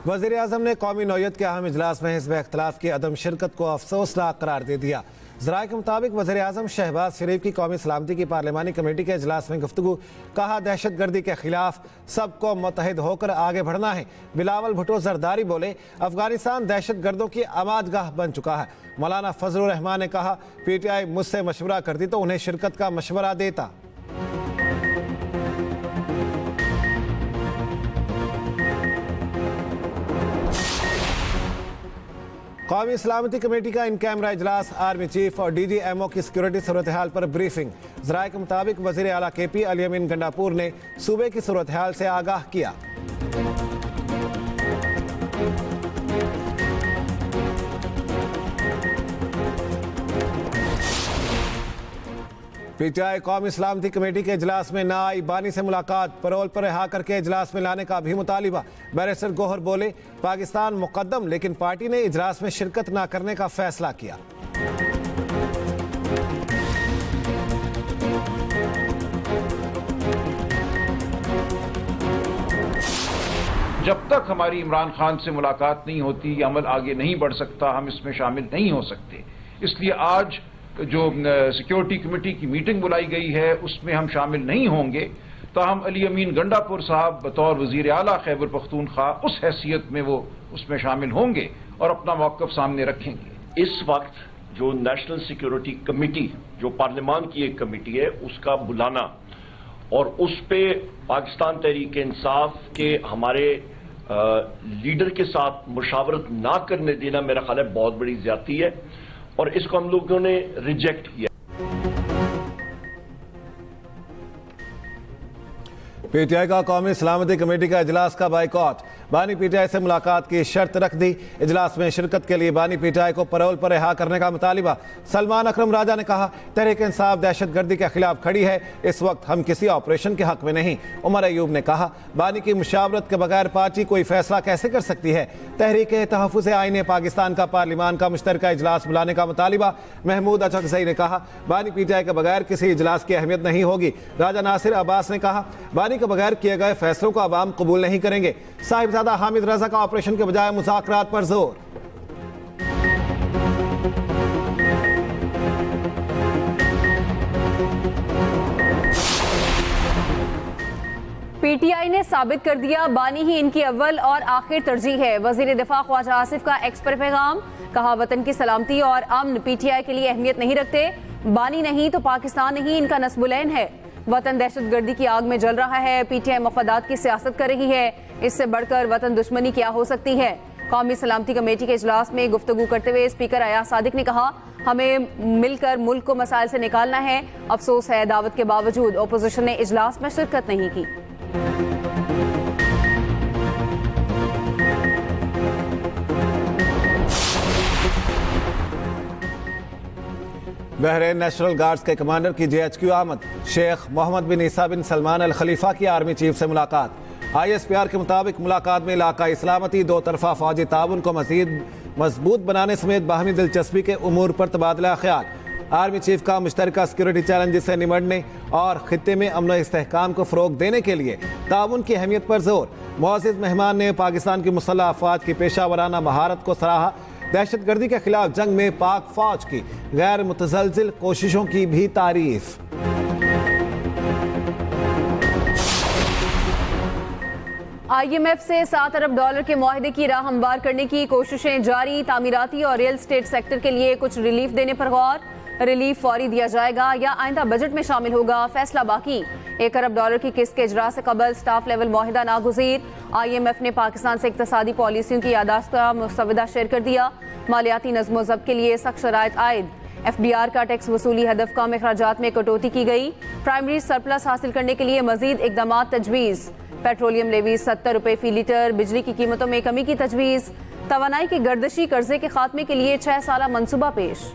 वज़ीर आज़म ने कौमी नौयत के अहम इजलास में हिज़्ब इख्तिलाफ की अदम शिरकत को अफसोसनाक करार दे दिया। ज़राए के मुताबिक वज़ीर आज़म शहबाज शरीफ की कौमी सलामती की पार्लिमानी कमेटी के इजलास में गुफ्तगू, कहा दहशत गर्दी के खिलाफ सबको मुत्तहिद होकर आगे बढ़ना है। बिलावल भुट्टो जरदारी बोले, अफगानिस्तान दहशत गर्दों की आमादगाह बन चुका है। मौलाना फजलुर रहमान ने कहा, PTI मुझसे मशवरा करती तो उन्हें शिरकत का मशवरा देता। कौमी सलामती कमेटी का इन कैमरा इजलास, आर्मी चीफ और DG-MO की सिक्योरिटी सूरत हाल पर ब्रीफिंग। ज़राए के मुताबिक वज़ीर आला KP अली अमीन गंडापुर ने सूबे की सूरत हाल से आगाह किया। PTI कौमी सलामती कमेटी के इजलास में ना आई बानी से मुलाकात, परोल पर रिहा करके इजलास में लाने का भी मुतालिबा। बैरिस्टर गोहर बोले, पाकिस्तान मुकद्दम, लेकिन पार्टी ने इजलास में शिरकत ना करने का फैसला किया। जब तक हमारी इमरान खान से मुलाकात नहीं होती, ये अमल आगे नहीं बढ़ सकता, हम इसमें शामिल नहीं हो सकते। इसलिए आज जो सिक्योरिटी कमेटी की मीटिंग बुलाई गई है उसमें हम शामिल नहीं होंगे। ताहम अली अमीन गंडापुर साहब बतौर वजीर आला खैबर पख्तूनख्वा उस हैसियत में वो उसमें शामिल होंगे और अपना मौक़िफ़ सामने रखेंगे। इस वक्त जो नेशनल सिक्योरिटी कमेटी, जो पार्लियामान की एक कमेटी है, उसका बुलाना और उस पे पाकिस्तान तहरीक इंसाफ के हमारे लीडर के साथ मुशावरत ना करने देना मेरा ख्याल है बहुत बड़ी ज्यादती है और इसको हम लोगों ने रिजेक्ट किया। PTI का कौमी सलामती कमेटी का इजलास का बाइकॉट, बानी PTI से मुलाकात की शर्त रख दी। इजलास में शिरकत के लिए बानी PTI को परोल पर रिहा करने का मुतालिबा। सलमान अकरम राजा ने कहा, तहरीक इंसाफ दहशत गर्दी के खिलाफ खड़ी है, इस वक्त हम किसी ऑपरेशन के हक में नहीं। उमर अयूब ने कहा, बानी की मुशावरत के बगैर पार्टी कोई फैसला कैसे कर सकती है। तहरीक तहफ़्फ़ुज़ आईन पाकिस्तान का पार्लिमान का मुश्तरका इजलास बुलाने का मुतालिबा। महमूद अचकज़ई ने कहा, बानी PTI के बगैर किसी इजलास की अहमियत नहीं होगी। राजा नासिर अब्बास ने कहा, बानी के बगैर किए गए फैसलों को अवाम कबूल नहीं करेंगे। साहिबजादा हामिद रजा का ऑपरेशन के बजाय मुज़ाकरात पर जोर। PTI ने साबित कर दिया, बानी ही इनकी अव्वल और आखिर तरजीह है। वजीर दिफा ख्वाजा आसिफ का एक्स पर पैगाम, कहा वतन की सलामती और अमन PTI के लिए अहमियत नहीं रखते। बानी नहीं तो पाकिस्तान नहीं इनका नस्बुलैन है। वतन दहशत गर्दी की आग में जल रहा है। PTI मफादात की सियासत कर रही है। इससे बढ़कर वतन दुश्मनी क्या हो सकती है। कौमी सलामती कमेटी के इजलास में गुफ्तगू करते हुए स्पीकर अयाज सादिक ने कहा, हमें मिलकर मुल्क को मसाइल से निकालना है। अफसोस है दावत के बावजूद अपोजिशन ने इजलास में शिरकत नहीं की। बहरीन नेशनल गार्ड्स के कमांडर की JHQ आमद। शेख मोहम्मद बिन ईसा बिन सलमान अल खलीफा की आर्मी चीफ से मुलाकात। ISPR के मुताबिक मुलाकात में इलाकाई सलामती, दो तरफा फौजी ताउन को मजीद मजबूत बनाने समेत बाहमी दिलचस्पी के उमूर पर तबादला ख्याल। आर्मी चीफ का मुश्तरका सिक्योरिटी चैलेंज से निमटने और खित्ते में अमन इस्तेहकाम को फ़रोग देने के लिए ताउन की अहमियत पर जोर। मुअज़्ज़िज़ मेहमान ने पाकिस्तान की मुसल्लह अफ़वाज की पेशा वराना महारत को सराहा। दहशत गर्दी के खिलाफ जंग में पाक फौज की गैर मुतज़लज़िल कोशिशों की भी तारीफ। IMF से $7 अरब के मुआहदे की राह हमवार करने की कोशिशें जारी। तामीराती और रियल स्टेट सेक्टर के लिए कुछ रिलीफ देने पर गौर। रिलीफ फौरी दिया जाएगा या आइंदा बजट में शामिल होगा, फैसला बाकी। $1 अरब की किस्त के इजरा से कबल स्टाफ लेवल मुआहिदा नागुज़ीर। IMF ने पाकिस्तान से इक्तसादी पॉलिसियों की यादाश्त का मुसवदा शेयर कर दिया। मालियाती नज़्म ज़ब्त के लिए सख्त शराइत आयद। FDR का टैक्स वसूली हदफ कम अखराजात में कटौती की गई। प्राइमरी सरप्लस हासिल करने के लिए मजीद इकदाम तजवीज़। पेट्रोलियम लेवी ₹70 फी लीटर। बिजली की कीमतों में कमी की तजवीज़। तवानाई के गर्दशी कर्जे के खात्मे के लिए 6 साला मनसूबा पेश।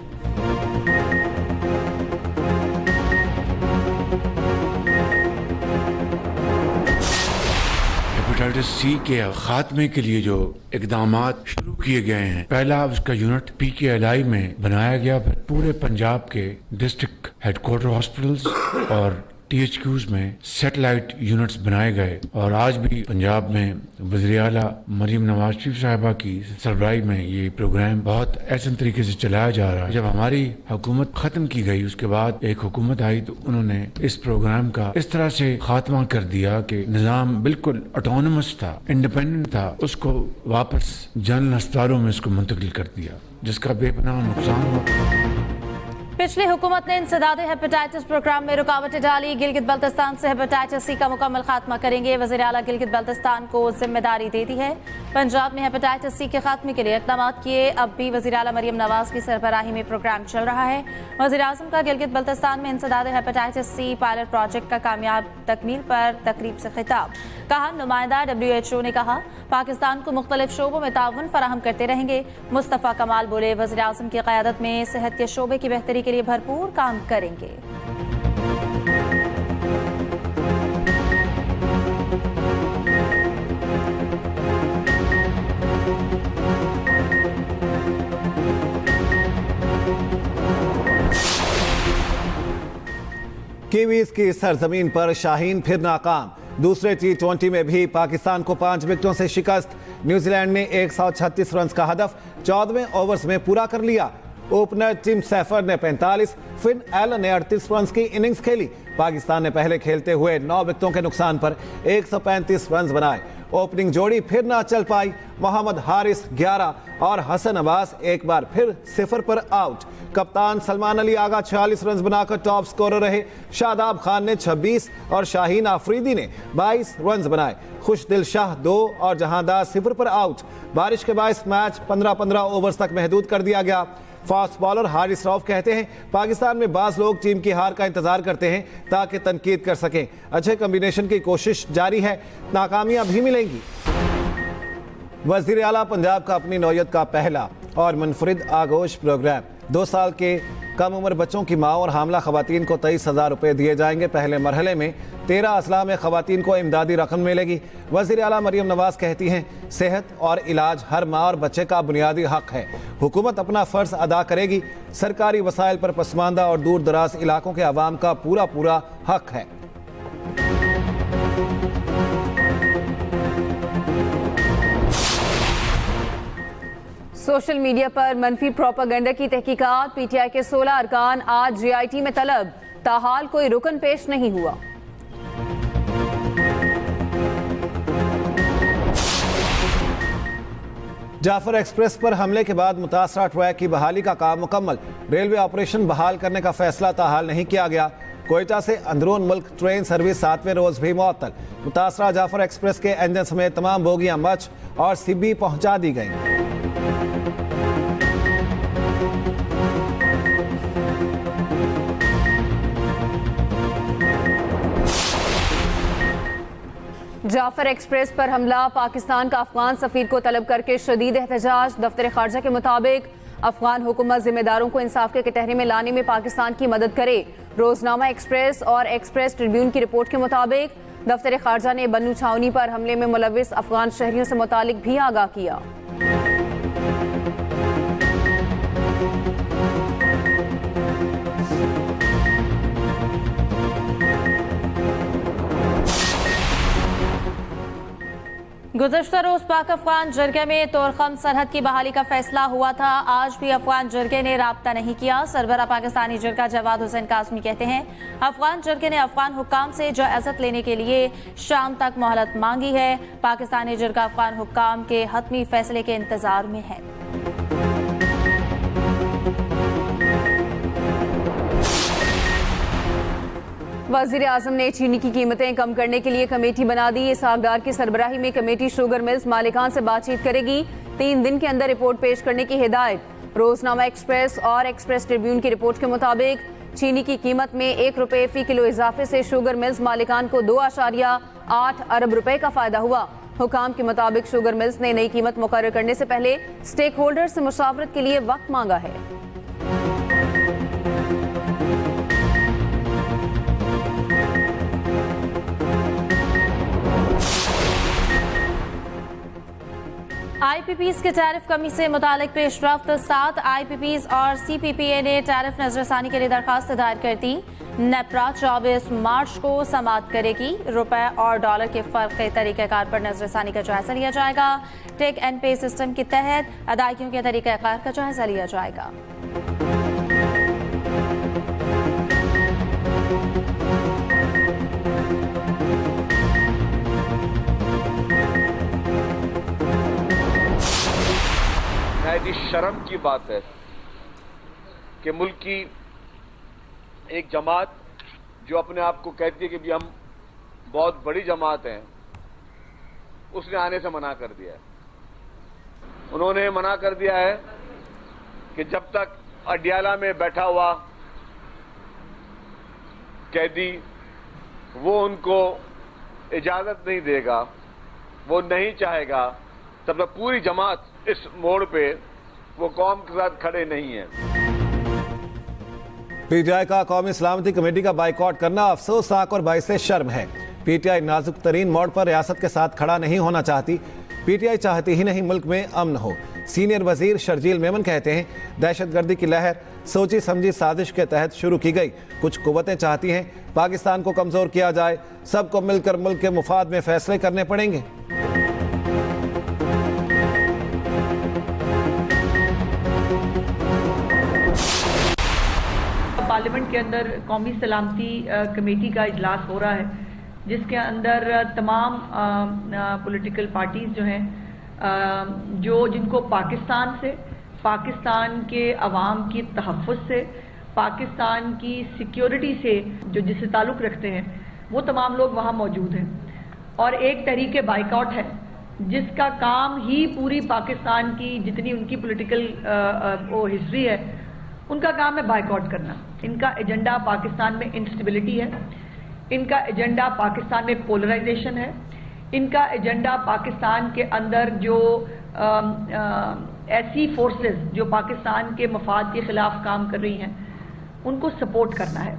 हेपेटाइटिस C के खात्मे के लिए जो इकदामात शुरू किए गए हैं, पहला उसका यूनिट PKLI में बनाया गया। पूरे पंजाब के डिस्ट्रिक्ट हेडक्वार्टर हॉस्पिटल्स और THQs में सैटेलाइट यूनिट्स बनाए गए और आज भी पंजाब में वज़ीर आला मरीम नवाज शरीफ साहिबा की सरबराही में ये प्रोग्राम बहुत ऐसे तरीके से चलाया जा रहा है। जब हमारी हुकूमत खत्म की गई उसके बाद एक हुकूमत आई तो उन्होंने इस प्रोग्राम का इस तरह से खात्मा कर दिया कि निज़ाम बिल्कुल ऑटोनमस था, इंडिपेंडेंट था, उसको वापस जनरल अस्पतालों में उसको मुंतकिल कर दिया, जिसका बेपनाह नुकसान हुआ। पिछली हुकूमत ने इंसदाद हेपेटाइटिस प्रोग्राम में रुकावटें डाली। गिलगित बल्तिस्तान से हेपेटाइटिस सी का मुकम्मल खात्मा करेंगे। वज़ीर आला गिलगित बल्तिस्तान को जिम्मेदारी दे दी है। पंजाब में हेपेटाइटिस सी के खात्मे के लिए इक़दाम किए। अब भी वज़ीर आला मरीम नवाज की सरबराही में प्रोग्राम चल रहा है। वज़ीर आज़म का गिलगित बल्तिस्तान में इंसदाद हेपेटाइटिस सी पायलट प्रोजेक्ट का कामयाब तकमील पर तकरीब से खिताब। कहा, नुमाइंदा WHO ने कहा पाकिस्तान को मुख्तलिफ शोबों में ताउन फराहम करते रहेंगे। मुस्तफ़ा कमाल बोले, वज़ीर आज़म की क़यादत में सेहत के शोबे की बेहतरी के लिए भरपूर काम करेंगे। कीवीज की सरजमीन पर शाहीन फिर नाकाम। दूसरे T20 में भी पाकिस्तान को 5 विकेटों से शिकस्त। न्यूजीलैंड ने 136 रन का हदफ 14वें ओवर्स में पूरा कर लिया। ओपनर टिम सैफर ने 45, फिन एलन ने 38 रन की इनिंग्स खेली। पाकिस्तान ने पहले खेलते हुए 9 विकेटों के नुकसान पर 135 रन बनाए। ओपनिंग जोड़ी फिर ना चल पाई। मोहम्मद हारिस 11 और हसन अब्बास एक बार फिर 0 पर आउट। कप्तान सलमान अली आगा 46 रन बनाकर टॉप स्कोरर रहे। शादाब खान ने 26 और शाहीन आफरीदी ने 22 रन बनाए। खुशदिल शाह 2 और जहांदार 0 पर आउट। बारिश के बायस मैच 15-15 ओवर्स तक महदूद कर दिया गया। फास्ट बॉलर हारिस रऊफ कहते हैं पाकिस्तान में बाज लोग टीम की हार का इंतजार करते हैं ताकि तनकीद कर सकें। अच्छे कम्बिनेशन की कोशिश जारी है, नाकामियां भी मिलेंगी। वज़ीर आला पंजाब का अपनी नौयत का पहला और मुनफरिद आगोश प्रोग्राम। 2 साल के कम उम्र बच्चों की माँ और हामला खवातीन को 23,000 रुपये दिए जाएंगे। पहले मरहले में 13 अजला में खवातीन को इमदादी रकम मिलेगी। वज़ीर आला मरीम नवाज कहती हैं सेहत और इलाज हर माँ और बच्चे का बुनियादी हक है। हुकूमत अपना फ़र्ज अदा करेगी। सरकारी वसाइल पर पसमानदा और दूर दराज इलाकों के अवाम का पूरा हक है। सोशल मीडिया पर मनफी प्रोपेगेंडा की तहकीकात। PTI के 16 अरकान आज JIT में तलब, ताहाल कोई रुकन पेश नहीं हुआ। जाफर एक्सप्रेस पर हमले के बाद मुतासरा ट्रैक की बहाली का काम मुकम्मल। रेलवे ऑपरेशन बहाल करने का फैसला ताहाल नहीं किया गया। कोयटा से अंदरून मुल्क ट्रेन सर्विस 7वें रोज भी मुअत्तल। मुतासरा जाफर एक्सप्रेस के इंजन समेत तमाम बोगियां मच और सिब्बी पहुंचा दी गई। जाफर एक्सप्रेस पर हमला, पाकिस्तान का अफगान सफीर को तलब करके शदीद एहतजाज। दफ्तर खारजा के मुताबिक अफगान हुकूमत जिम्मेदारों को इंसाफ के कटहरे में लाने में पाकिस्तान की मदद करे। रोजनामा एक्सप्रेस और एक्सप्रेस ट्रिब्यून की रिपोर्ट के मुताबिक दफ्तर खारजा ने बन्नू छावनी पर हमले में मुलविस अफगान शहरियों से मुतालिक भी आगाह किया। गुज़श्ता रोज पाक अफगान जरगे में तोरखम सरहद की बहाली का फैसला हुआ था। आज भी अफगान जरगे ने राब्ता नहीं किया। सरबरा पाकिस्तानी जरगा जवाद हुसैन कासमी कहते हैं अफगान जरगे ने अफगान हुक्काम से इजाज़त लेने के लिए शाम तक मोहलत मांगी है। पाकिस्तानी जरगा अफगान हुक्काम के हतमी फैसले के इंतजार में है। वज़ीर आज़म ने चीनी की कीमतें कम करने के लिए कमेटी बना दी। इसहाकडार की सरबराही में कमेटी शुगर मिल्स मालिकान से बातचीत करेगी। 3 दिन के अंदर रिपोर्ट पेश करने की हिदायत। रोजनामा एक्सप्रेस और एक्सप्रेस ट्रिब्यून की रिपोर्ट के मुताबिक चीनी की कीमत में 1 रुपये फी किलो इजाफे से शुगर मिल्स मालिकान को 2.8 अरब रुपए का फायदा हुआ। हुकाम के मुताबिक शुगर मिल्स ने नई कीमत मुकर्रर करने से पहले स्टेक होल्डर से मुशावरत के लिए वक्त मांगा है। IPPs के टैरिफ कमी से मुतालिक पेशरफ्त। 7 IPPs और CPPA ने टैरिफ नजरसानी के लिए दरखास्त दायर कर दी। नेप्रा 24 मार्च को समाप्त करेगी। रुपए और डॉलर के फर्क के तरीक़ेकार पर नजरसानी का जायजा लिया जाएगा। टेक एंड पे सिस्टम के तहत अदायगियों के तरीक़ेकार का जायजा लिया जाएगा। नहायत ही शर्म की बात है कि मुल्क की एक जमात जो अपने आप को कहती है कि भी हम बहुत बड़ी जमात हैं, उसने आने से मना कर दिया है। उन्होंने मना कर दिया है कि जब तक अडियाला में बैठा हुआ कैदी वो उनको इजाजत नहीं देगा, वो नहीं चाहेगा, तब तक पूरी जमात इस मोड़ पे वो कौम के साथ खड़े नहीं है। पीटीआई का कौमी सलामती कमेटी का बाइकआउट करना अफसोसनाक और बाइस शर्म है। पीटीआई नाजुक तरीन मोड़ पर रियासत के साथ खड़ा नहीं होना चाहती। पीटीआई चाहती ही नहीं मुल्क में अमन हो। सीनियर वजीर शर्जील मेमन कहते हैं, दहशतगर्दी की लहर सोची समझी साजिश के तहत शुरू की गई। कुछ कुव्वतें चाहती हैं पाकिस्तान को कमजोर किया जाए। सबको मिलकर मुल्क के मुफाद में फैसले करने पड़ेंगे। पार्लियामेंट के अंदर कौमी सलामती कमेटी का इजलास हो रहा है, जिसके अंदर तमाम पॉलिटिकल पार्टीज जो हैं, जिनको पाकिस्तान से, पाकिस्तान के अवाम की तहफ़्फ़ुज़ से, पाकिस्तान की सिक्योरिटी से जिससे ताल्लुक़ रखते हैं, वो तमाम लोग वहाँ मौजूद हैं। और एक तहरीक बाइकआउट है जिसका काम ही पूरी पाकिस्तान की जितनी उनकी पॉलिटिकल वो हिस्ट्री है, उनका काम है बाइकआउट करना। इनका एजेंडा पाकिस्तान में इंस्टेबिलिटी है, इनका एजेंडा पाकिस्तान में पोलराइजेशन है, इनका एजेंडा पाकिस्तान के अंदर जो ऐसी फोर्सेस जो पाकिस्तान के मफाद के खिलाफ काम कर रही हैं, उनको सपोर्ट करना है।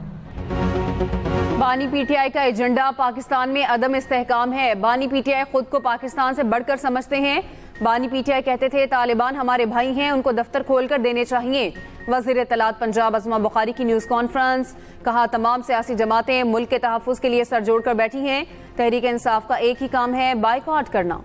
बानी पीटीआई का एजेंडा पाकिस्तान में अदम इस्तेहकाम है। बानी पीटीआई खुद को पाकिस्तान से बढ़कर समझते हैं। बानी पीटीआई कहते थे तालिबान हमारे भाई हैं, उनको दफ्तर खोलकर देने चाहिए। वज़ीर इत्तलात पंजाब अज़मा बुखारी की न्यूज़ कॉन्फ्रेंस, कहा तमाम सियासी जमातें मुल्क के तहफ़्फ़ुज़ के लिए सर जोड़कर बैठी हैं। तहरीक इंसाफ का एक ही काम है, बाइकआउट करना।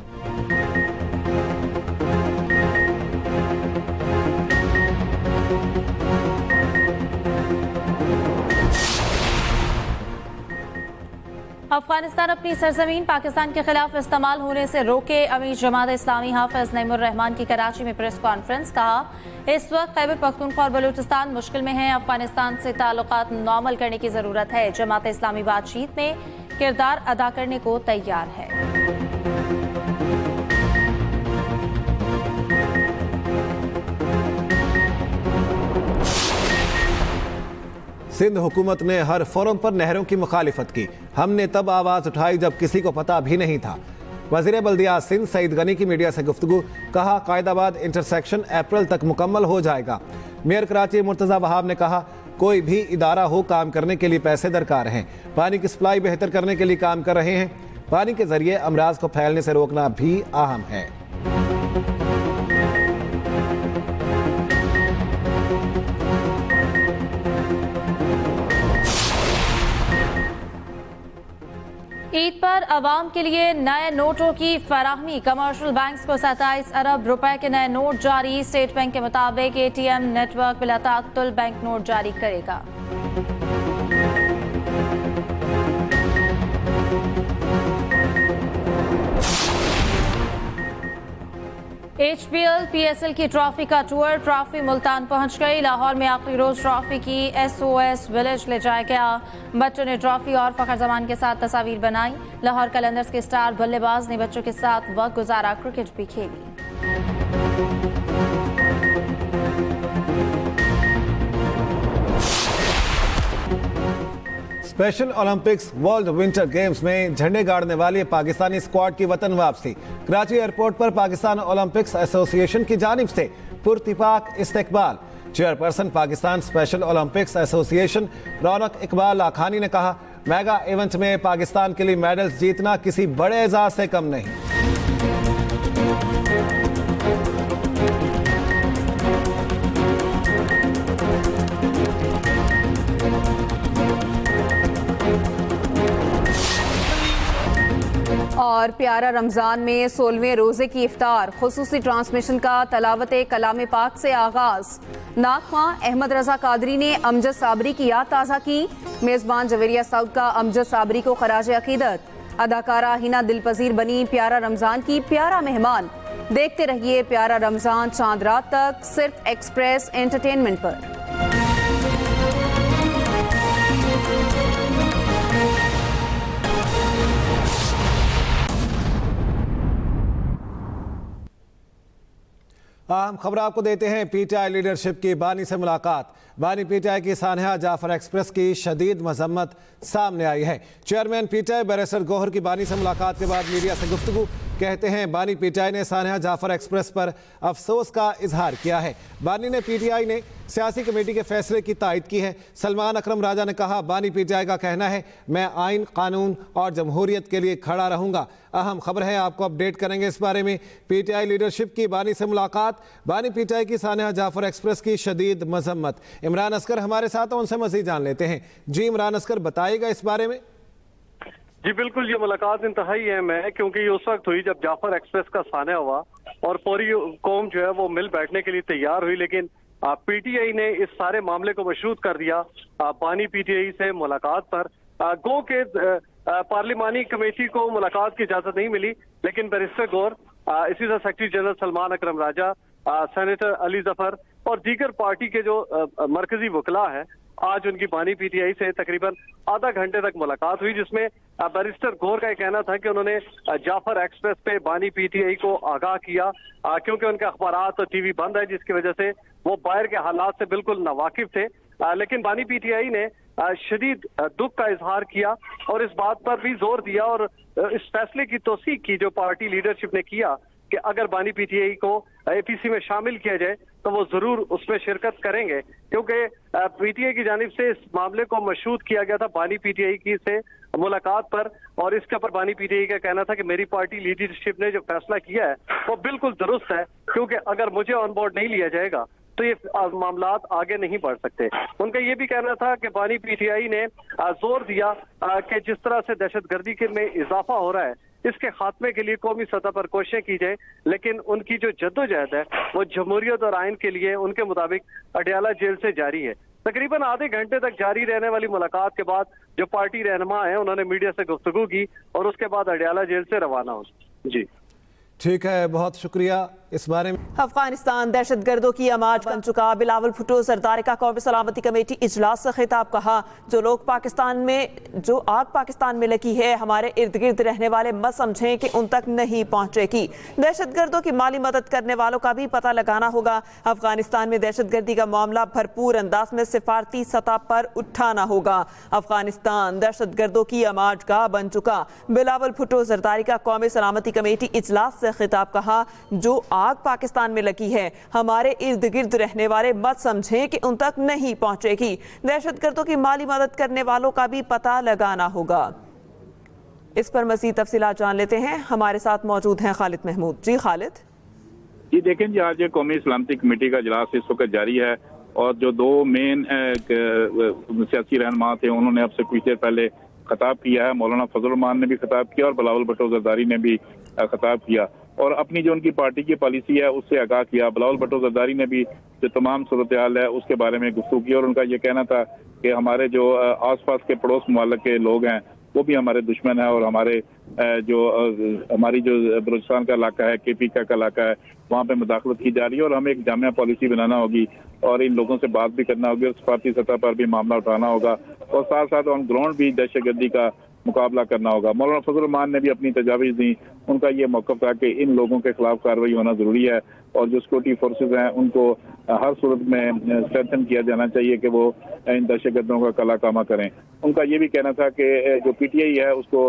अफगानिस्तान अपनी सरजमीन पाकिस्तान के खिलाफ इस्तेमाल होने से रोके। अमीर जमात इस्लामी हाफिज नईमुर रहमान की कराची में प्रेस कॉन्फ्रेंस, कहा इस वक्त खैबर पख्तूनख्वा और बलूचिस्तान मुश्किल में है। अफगानिस्तान से ताल्लुकात नॉर्मल करने की जरूरत है। जमात इस्लामी बातचीत में किरदार अदा करने को तैयार है। सिंध हुकूमत ने हर फोरम पर नहरों की मुखालिफत की। हमने तब आवाज उठाई जब किसी को पता भी नहीं था। वज़ीर बल्दियात सिंध सईद गनी की मीडिया से गुफ्तगू, कहा कायदाबाद इंटरसेक्शन अप्रैल तक मुकम्मल हो जाएगा। मेयर कराची मुर्तज़ा वहाब ने कहा कोई भी इदारा हो, काम करने के लिए पैसे दरकार हैं। पानी की सप्लाई बेहतर करने के लिए काम कर रहे हैं। पानी के जरिए अमराज को फैलने से रोकना भी अहम है। ईद पर आवाम के लिए नए नोटों की फराहमी। कमर्शियल बैंक्स को 27 अरब रुपए के नए नोट जारी। स्टेट बैंक के मुताबिक एटीएम नेटवर्क बिला ताअत्तुल बैंक नोट जारी करेगा। HBL PSL की ट्रॉफी का टूर, ट्रॉफी मुल्तान पहुंच गई। लाहौर में आखिरी रोज ट्रॉफी की SOS विलेज ले जाया गया। बच्चों ने ट्रॉफी और फखर जमान के साथ तस्वीर बनाई। लाहौर कलंदर्स के स्टार बल्लेबाज ने बच्चों के साथ वक्त गुजारा, क्रिकेट भी खेली। Special Olympics world winter games में झंडे गाड़ने वाली पाकिस्तानी स्क्वाड की वतन वापसी। कराची एयरपोर्ट पर पाकिस्तान ओलंपिक्स एसोसिएशन की जानिब से पुरतिपाक इस्तकबाल। Chairperson Pakistan special Olympics association Raunaq Iqbal Lakhani ने कहा मेगा इवेंट में पाकिस्तान के लिए मेडल्स जीतना किसी बड़े एजाज से कम नहीं। और प्यारा रमज़ान में 16वें रोज़े की इफ्तार खुसूसी ट्रांसमिशन का तलावत कलाम पाक से आगाज़। नाकमा अहमद रजा कादरी ने अमजद साबरी की याद ताज़ा की। मेज़बान जवेरिया साउद का अमजद साबरी को खराज अकीदत। अदाकारा हिना दिलपजीर बनी प्यारा रमज़ान की प्यारा मेहमान। देखते रहिए प्यारा रमज़ान चांद रात तक, सिर्फ एक्सप्रेस एंटरटेनमेंट पर। अहम खबर आपको देते हैं। पीटीआई लीडरशिप की बानी से मुलाकात। बानी पीटीआई की सानहा जाफर एक्सप्रेस की शदीद मजम्मत सामने आई है। चेयरमैन पीटीआई बैरिस्टर गौहर की बानी से मुलाकात के बाद मीडिया से गुफ्तगू। कहते हैं बानी पीटीआई ने सानहा जाफर एक्सप्रेस पर अफसोस का इजहार किया है। बानी ने पीटीआई ने सियासी कमेटी के फैसले की तायद की है। सलमान अकरम राजा ने कहा, बानी पीटीआई का कहना है मैं आइन, कानून और जमहूरियत के लिए खड़ा रहूंगा। अहम खबर है, आपको अपडेट करेंगे इस बारे में। पीटीआई लीडरशिप की बानी से मुलाकात, बानी पीटीआई की सानहा जाफर एक्सप्रेस की शदीद मजम्मत। इमरान असगर हमारे साथ, उनसे मजीद जान लेते हैं। जी इमरान असगर, बताइएगा इस बारे में। जी बिल्कुल, ये मुलाकात इंतहाई अहम है क्योंकि ये उस वक्त हुई जब जाफर एक्सप्रेस का साना हुआ और पूरी कौम जो है वो मिल बैठने के लिए तैयार हुई, लेकिन पीटीआई ने इस सारे मामले को मशरूत कर दिया बानी पीटीआई से मुलाकात पर। गो के पार्लिमानी कमेटी को मुलाकात की इजाजत नहीं मिली, लेकिन बैरिस्टर गौर, इसी तरह सेक्रेटरी जनरल सलमान अकरम राजा, सेनेटर अली जफर और दीगर पार्टी के जो मरकजी वकला है, आज उनकी बानी पीटीआई से तकरीबन आधा घंटे तक मुलाकात हुई, जिसमें बैरिस्टर गौर का कहना था कि उन्होंने जाफर एक्सप्रेस पे बानी पीटीआई को आगाह किया क्योंकि उनके अखबारात और टीवी बंद है, जिसकी वजह से वो बाहर के हालात से बिल्कुल नावाकिफ थे। लेकिन बानी पीटीआई ने शदीद दुख का इजहार किया और इस बात पर भी जोर दिया और इस फैसले की तौसीक की जो पार्टी लीडरशिप ने किया कि अगर बानी पीटीआई को एपीसी में शामिल किया जाए तो वो जरूर उसमें शिरकत करेंगे, क्योंकि पीटीआई की जानिब से इस मामले को मशरूत किया गया था बानी पीटीआई की से मुलाकात पर, और इसके ऊपर बानी पीटीआई का कहना था कि मेरी पार्टी लीडरशिप ने जो फैसला किया है वो बिल्कुल दुरुस्त है, क्योंकि अगर मुझे ऑन बोर्ड नहीं लिया जाएगा तो ये मामलात आगे नहीं बढ़ सकते। उनका ये भी कहना था कि बानी पीटीआई ने जोर दिया कि जिस तरह से दहशतगर्दी के में इजाफा हो रहा है, इसके खात्मे के लिए कौमी सतह पर कोशिशें की जाए, लेकिन उनकी जो जद्दोजहद है वो जमहूरियत और आइन के लिए उनके मुताबिक अडयाला जेल से जारी है। तकरीबन आधे घंटे तक जारी रहने वाली मुलाकात के बाद जो पार्टी रहनुमा है उन्होंने मीडिया से गुफ्तगू की और उसके बाद अडयाला जेल से रवाना हो। जी ठीक है, बहुत शुक्रिया इस बारे में। अफगानिस्तान दहशतगर्दों की आमाज बन चुका। बिलावल भुट्टो सरदार का कौमी सलामती कमेटी इजलास से खिताब। कहा, जो आग पाकिस्तान में लगी है हमारे इर्द गिर्द रहने वाले मत समझें कि उन तक नहीं पहुंचेगी। दहशतगर्दों की माली मदद करने वालों का भी पता लगाना होगा। अफगानिस्तान में दहशतगर्दी का मामला भरपूर अंदाज में सिफारती सतह पर उठाना होगा। अफगानिस्तान दहशतगर्दों की आमाज गाह बन चुका। बिलावल भुट्टो सरदार का कौमी सलामती कमेटी इजलास से खिताब। कहा, जो आग पाकिस्तान में लगी है हमारे इर्द गिर्द रहने वाले मत समझें कि उन तक नहीं पहुंचेगी। दहशतगर्दों की माली मदद करने वालों का भी पता लगाना होगा। इस पर मजीद तफसीलात जान लेते हैं। हमारे साथ मौजूद हैं खालिद महमूद। जी खालिद। जी देखें जी, आज कौमी सलामती कमेटी का इजलास इस वक्त जारी है और जो दो मेन सियासी रहनुमा थे उन्होंने अब से कुछ देर पहले खिताब किया है। मौलाना फजल रहमान ने भी खिताब किया और बिलावल भुट्टो जरदारी ने भी खिताब किया और अपनी जो उनकी पार्टी की पॉलिसी है उससे आगाह किया। बिलावल भुट्टो जरदारी ने भी जो तमाम सूरत हाल है उसके बारे में गुफ्तगू की और उनका ये कहना था कि हमारे जो आसपास के पड़ोस मुमालिक के लोग हैं वो भी हमारे दुश्मन है और हमारी जो बलूचिस्तान का इलाका है, KPK का इलाका है, वहाँ पे मुदाखलत की जा रही है और हमें एक जामिया पॉलिसी बनाना होगी और इन लोगों से बात भी करना होगी और सफारती सतह पर भी मामला उठाना होगा और साथ साथ ऑन ग्राउंड भी दहशतगर्दी का मुकाबला करना होगा। मौलाना फजल रहमान ने भी अपनी तजावीज़ दी। उनका ये मौक़िफ़ था कि इन लोगों के खिलाफ कार्रवाई होना ज़रूरी है और जो सिक्योरिटी फोर्सेज हैं उनको हर सूरत में स्ट्रेंथन किया जाना चाहिए कि वो इन दहशतगर्दों का कला कामा करें। उनका ये भी कहना था कि जो PTI है उसको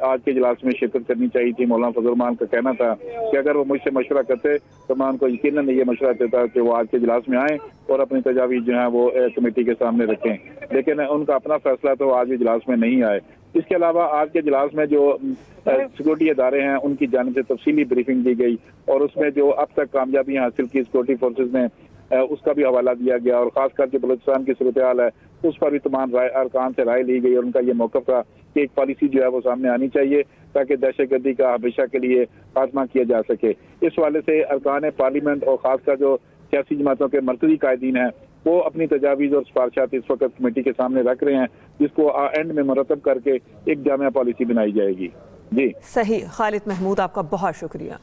आज के इजलास में शिरकत करनी चाहिए थी। मौलाना फजल रहमान का कहना था कि अगर वो मुझसे मशवरा करते तो मैं उनको यकीनन ये मशवरा देता कि वो आज के इजलास में आएँ और अपनी तजावीज़ जो है वो कमेटी के सामने रखें, लेकिन उनका अपना फैसला तो आज इजलास में नहीं आए। इसके अलावा आज के इजलास में जो सिक्योरिटी इदारे हैं उनकी जानिब से तफसीली ब्रीफिंग दी गई और उसमें जो अब तक कामयाबी हासिल की सिक्योरिटी फोर्सेज ने उसका भी हवाला दिया गया और खासकर जो बलूचिस्तान की सूरत हाल है उस पर भी तमाम अरकान से राय ली गई और उनका ये मौक़िफ़ था कि एक पॉलिसी जो है वो सामने आनी चाहिए ताकि दहशतगर्दी का हमेशा के लिए खात्मा किया जा सके। इस हवाले से अरकान पार्लियामेंट और खासकर जो सियासी जमातों के मरकजी कायदीन हैं वो अपनी तजावीज़ और सिफारिशात इस वक्त कमेटी के सामने रख रहे हैं, जिसको एंड में मुरतब करके एक जामिया पॉलिसी बनाई जाएगी। जी सही। खालिद महमूद, आपका बहुत शुक्रिया।